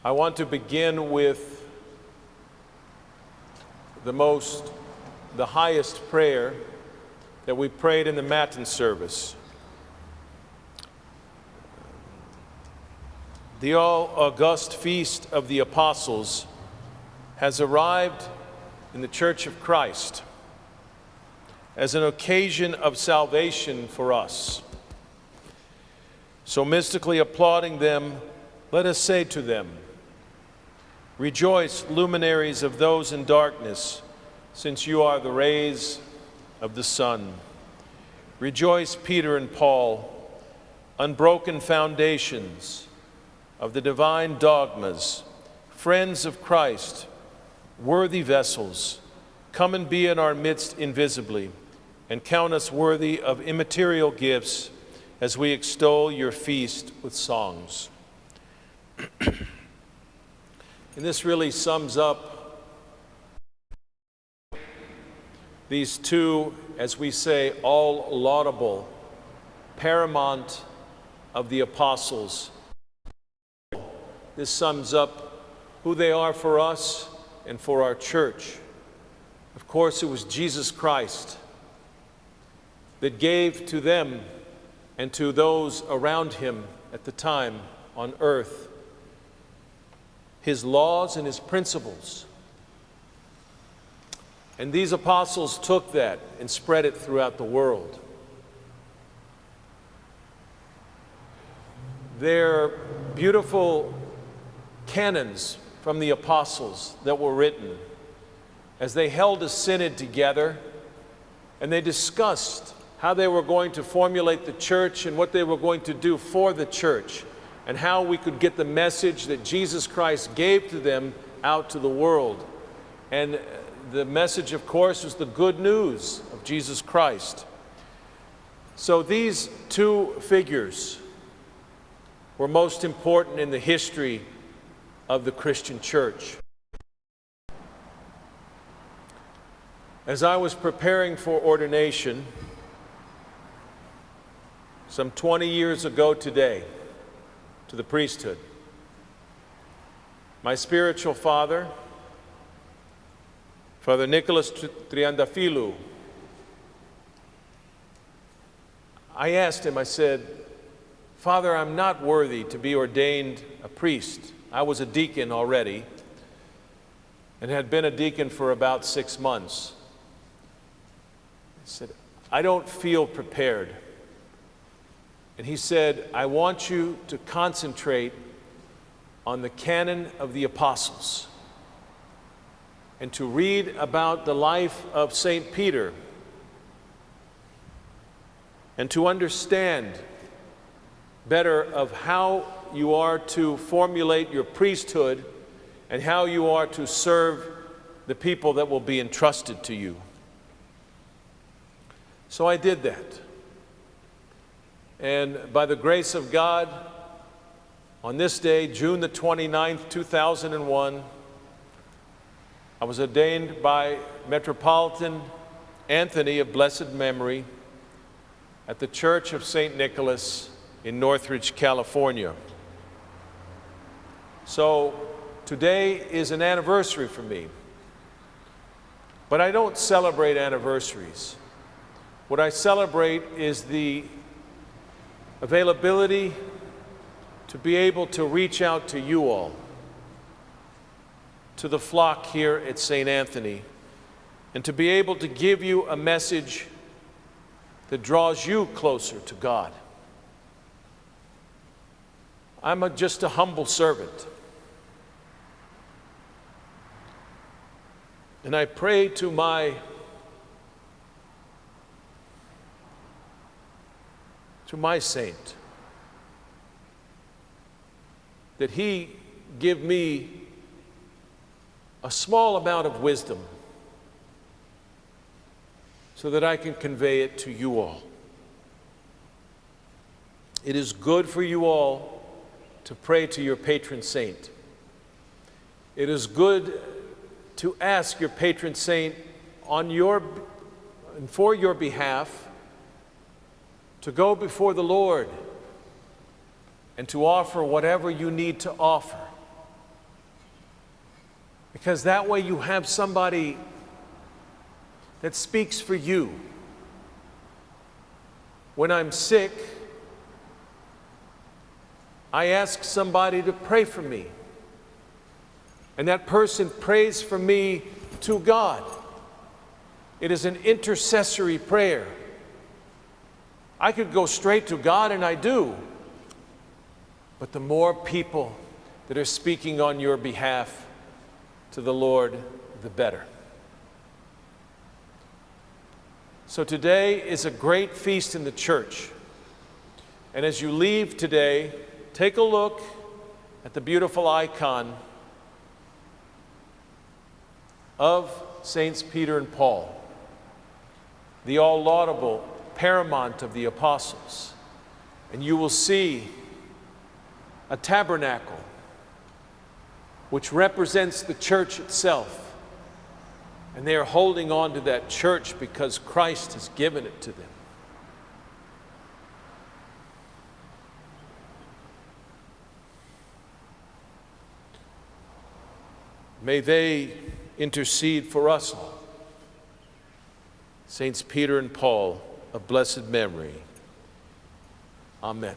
I want to begin with the highest prayer that we prayed in the Matin service. The all-august feast of the apostles has arrived in the Church of Christ as an occasion of salvation for us. So mystically applauding them, let us say to them, "Rejoice, luminaries of those in darkness, since you are the rays of the sun. Rejoice, Peter and Paul, unbroken foundations of the divine dogmas, friends of Christ, worthy vessels. Come and be in our midst invisibly, and count us worthy of immaterial gifts as we extol your feast with songs." And this really sums up these two, as we say, all laudable, paramount of the apostles. This sums up who they are for us and for our church. Of course, it was Jesus Christ that gave to them and to those around him at the time on earth his laws and his principles. And these apostles took that and spread it throughout the world. Their beautiful canons from the apostles that were written as they held a synod together and they discussed how they were going to formulate the church and what they were going to do for the church and how we could get the message that Jesus Christ gave to them out to the world. And the message, of course, was the good news of Jesus Christ. So these two figures were most important in the history of the Christian church. As I was preparing for ordination, some 20 years ago today, to the priesthood, my spiritual father, Father Nicholas Triandafilou, I asked him, I said, "Father, I'm not worthy to be ordained a priest." I was a deacon already and had been a deacon for about 6 months. I said, "I don't feel prepared." And he said, "I want you to concentrate on the canon of the apostles and to read about the life of St. Peter and to understand better of how you are to formulate your priesthood and how you are to serve the people that will be entrusted to you." So I did that. And by the grace of God, on this day, June the 29th, 2001, I was ordained by Metropolitan Anthony of blessed memory at the Church of St. Nicholas in Northridge, California. So today is an anniversary for me. But I don't celebrate anniversaries. What I celebrate is the availability to be able to reach out to you all, to the flock here at St. Anthony, and to be able to give you a message that draws you closer to God. I'm just a humble servant. And I pray to my saint that he give me a small amount of wisdom so that I can convey it to you all. It is good for you all to pray to your patron saint. It is good to ask your patron saint on your and for your behalf to go before the Lord and to offer whatever you need to offer Because that way you have somebody that speaks for you. When I'm sick, I ask somebody to pray for me. And that person prays for me to God. It is an intercessory prayer. I could go straight to God, and I do. But the more people that are speaking on your behalf to the Lord, the better. So today is a great feast in the church. And as you leave today, take a look at the beautiful icon of Saints Peter and Paul, the all-laudable paramount of the apostles. And you will see a tabernacle which represents the church itself. And they are holding on to that church because Christ has given it to them. May they intercede for us all. Saints Peter and Paul, of blessed memory. Amen.